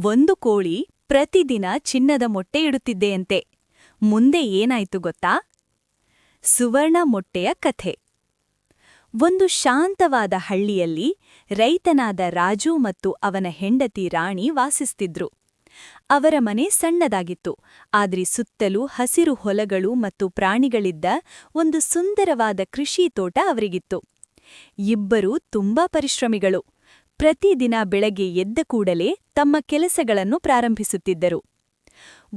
ಒಂದು ಕೋಳಿ ಪ್ರತಿದಿನ ಚಿನ್ನದ ಮೊಟ್ಟೆ ಇಡುತ್ತಿದ್ದೆಯಂತೆ. ಮುಂದೆ ಏನಾಯ್ತು ಗೊತ್ತಾ? ಸುವರ್ಣ ಮೊಟ್ಟೆಯ ಕಥೆ. ಒಂದು ಶಾಂತವಾದ ಹಳ್ಳಿಯಲ್ಲಿ ರೈತನಾದ ರಾಜು ಮತ್ತು ಅವನ ಹೆಂಡತಿ ರಾಣಿ ವಾಸಿಸ್ತಿದ್ರು. ಅವರ ಮನೆ ಸಣ್ಣದಾಗಿತ್ತು, ಆದ್ರೆ ಸುತ್ತಲೂ ಹಸಿರು ಹೊಲಗಳು ಮತ್ತು ಪ್ರಾಣಿಗಳಿದ್ದ ಒಂದು ಸುಂದರವಾದ ಕೃಷಿ ತೋಟ ಅವರಿಗಿತ್ತು. ಇಬ್ಬರೂ ತುಂಬಾ ಪರಿಶ್ರಮಿಗಳು. ಪ್ರತಿದಿನ ಬೆಳಗ್ಗೆ ಎದ್ದ ಕೂಡಲೇ ತಮ್ಮ ಕೆಲಸಗಳನ್ನು ಪ್ರಾರಂಭಿಸುತ್ತಿದ್ದರು.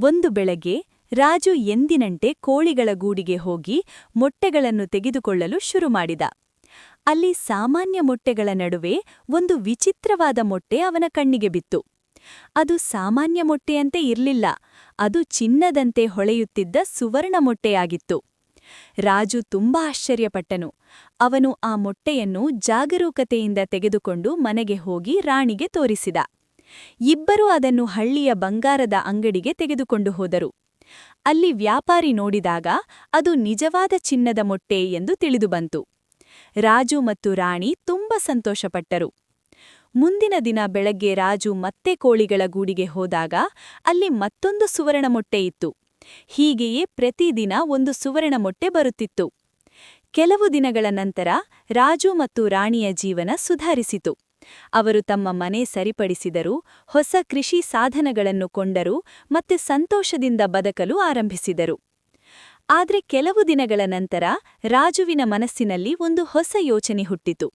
ಒಂದು ಬೆಳಗ್ಗೆ ರಾಜು ಎಂದಿನಂತೆ ಕೋಳಿಗಳ ಗೂಡಿಗೆ ಹೋಗಿ ಮೊಟ್ಟೆಗಳನ್ನು ತೆಗೆದುಕೊಳ್ಳಲು ಶುರುಮಾಡಿದ. ಅಲ್ಲಿ ಸಾಮಾನ್ಯ ಮೊಟ್ಟೆಗಳ ನಡುವೆ ಒಂದು ವಿಚಿತ್ರವಾದ ಮೊಟ್ಟೆ ಅವನ ಕಣ್ಣಿಗೆ ಬಿತ್ತು. ಅದು ಸಾಮಾನ್ಯ ಮೊಟ್ಟೆಯಂತೆ ಇರಲಿಲ್ಲ, ಅದು ಚಿನ್ನದಂತೆ ಹೊಳೆಯುತ್ತಿದ್ದ ಸುವರ್ಣ ಮೊಟ್ಟೆಯಾಗಿತ್ತು. ರಾಜು ತುಂಬಾ ಆಶ್ಚರ್ಯಪಟ್ಟನು. ಅವನು ಆ ಮೊಟ್ಟೆಯನ್ನು ಜಾಗರೂಕತೆಯಿಂದ ತೆಗೆದುಕೊಂಡು ಮನೆಗೆ ಹೋಗಿ ರಾಣಿಗೆ ತೋರಿಸಿದ. ಇಬ್ಬರೂ ಅದನ್ನು ಹಳ್ಳಿಯ ಬಂಗಾರದ ಅಂಗಡಿಗೆ ತೆಗೆದುಕೊಂಡು ಹೋದರು. ಅಲ್ಲಿ ವ್ಯಾಪಾರಿ ನೋಡಿದಾಗ ಅದು ನಿಜವಾದ ಚಿನ್ನದ ಮೊಟ್ಟೆ ಎಂದು ತಿಳಿದುಬಂತು. ರಾಜು ಮತ್ತು ರಾಣಿ ತುಂಬಾ ಸಂತೋಷಪಟ್ಟರು. ಮುಂದಿನ ದಿನ ಬೆಳಗ್ಗೆ ರಾಜು ಮತ್ತೆ ಕೋಳಿಗಳ ಗೂಡಿಗೆ ಹೋದಾಗ ಅಲ್ಲಿ ಮತ್ತೊಂದು ಸುವರ್ಣ ಮೊಟ್ಟೆ ಇತ್ತು. ಹೀಗೆಯೇ ಪ್ರತಿದಿನ ಒಂದು ಸುವರ್ಣ ಮೊಟ್ಟೆ ಬರುತ್ತಿತ್ತು. ಕೆಲವು ದಿನಗಳ ನಂತರ ರಾಜು ಮತ್ತು ರಾಣಿಯ ಜೀವನ ಸುಧಾರಿಸಿತು. ಅವರು ತಮ್ಮ ಮನೆ ಸರಿಪಡಿಸಿದರು, ಹೊಸ ಕೃಷಿ ಸಾಧನಗಳನ್ನು ಕೊಂಡರು ಮತ್ತೆ ಸಂತೋಷದಿಂದ ಬದುಕಲು ಆರಂಭಿಸಿದರು. ಆದ್ರೆ ಕೆಲವು ದಿನಗಳ ನಂತರ ರಾಜುವಿನ ಮನಸ್ಸಿನಲ್ಲಿ ಒಂದು ಹೊಸ ಯೋಚನೆ ಹುಟ್ಟಿತು.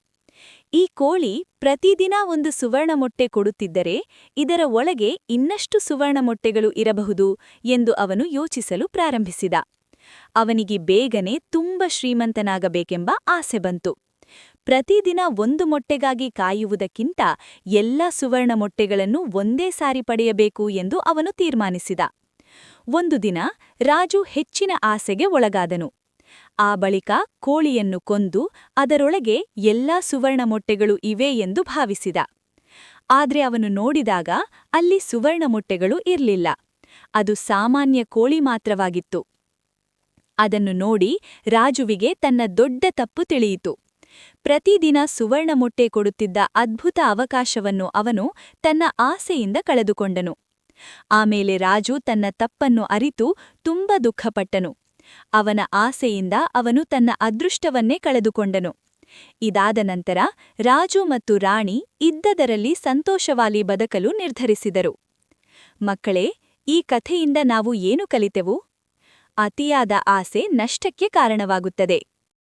ಈ ಕೋಳಿ ಪ್ರತಿದಿನ ಒಂದು ಸುವರ್ಣ ಮೊಟ್ಟೆ ಕೊಡುತ್ತಿದ್ದರೆ ಇದರ ಒಳಗೆ ಇನ್ನಷ್ಟು ಸುವರ್ಣ ಮೊಟ್ಟೆಗಳು ಇರಬಹುದು ಎಂದು ಅವನು ಯೋಚಿಸಲು ಪ್ರಾರಂಭಿಸಿದ. ಅವನಿಗೆ ಬೇಗನೆ ತುಂಬ ಶ್ರೀಮಂತನಾಗಬೇಕೆಂಬ ಆಸೆ ಬಂತು. ಪ್ರತಿದಿನ ಒಂದು ಮೊಟ್ಟೆಗಾಗಿ ಕಾಯುವುದಕ್ಕಿಂತ ಎಲ್ಲ ಸುವರ್ಣ ಮೊಟ್ಟೆಗಳನ್ನು ಒಂದೇ ಸಾರಿ ಪಡೆಯಬೇಕು ಎಂದು ಅವನು ತೀರ್ಮಾನಿಸಿದ. ಒಂದು ದಿನ ರಾಜು ಹೆಚ್ಚಿನ ಆಸೆಗೆ ಒಳಗಾದನು. ಆ ಬಳಿಕ ಕೋಳಿಯನ್ನು ಕೊಂದು ಅದರೊಳಗೆ ಎಲ್ಲಾ ಸುವರ್ಣ ಮೊಟ್ಟೆಗಳು ಇವೆ ಎಂದು ಭಾವಿಸಿದ. ಆದ್ರೆ ಅವನು ನೋಡಿದಾಗ ಅಲ್ಲಿ ಸುವರ್ಣ ಮೊಟ್ಟೆಗಳು ಇರಲಿಲ್ಲ, ಅದು ಸಾಮಾನ್ಯ ಕೋಳಿ ಮಾತ್ರವಾಗಿತ್ತು. ಅದನ್ನು ನೋಡಿ ರಾಜುವಿಗೆ ತನ್ನ ದೊಡ್ಡ ತಪ್ಪು ತಿಳಿಯಿತು. ಪ್ರತಿದಿನ ಸುವರ್ಣ ಮೊಟ್ಟೆ ಕೊಡುತ್ತಿದ್ದ ಅದ್ಭುತ ಅವಕಾಶವನ್ನು ಅವನು ತನ್ನ ಆಸೆಯಿಂದ ಕಳೆದುಕೊಂಡನು. ಆಮೇಲೆ ರಾಜು ತನ್ನ ತಪ್ಪನ್ನು ಅರಿತು ತುಂಬಾ ದುಃಖಪಟ್ಟನು. ಅವನ ಆಸೆಯಿಂದ ಅವನು ತನ್ನ ಅದೃಷ್ಟವನ್ನೇ ಕಳೆದುಕೊಂಡನು. ಇದಾದ ನಂತರ ರಾಜು ಮತ್ತು ರಾಣಿ ಇದ್ದದರಲ್ಲಿ ಸಂತೋಷವಾಗಿ ಬದುಕಲು ನಿರ್ಧರಿಸಿದರು. ಮಕ್ಕಳೇ, ಈ ಕಥೆಯಿಂದ ನಾವು ಏನು ಕಲಿತೆವು? ಅತಿಯಾದ ಆಸೆ ನಷ್ಟಕ್ಕೆ ಕಾರಣವಾಗುತ್ತದೆ.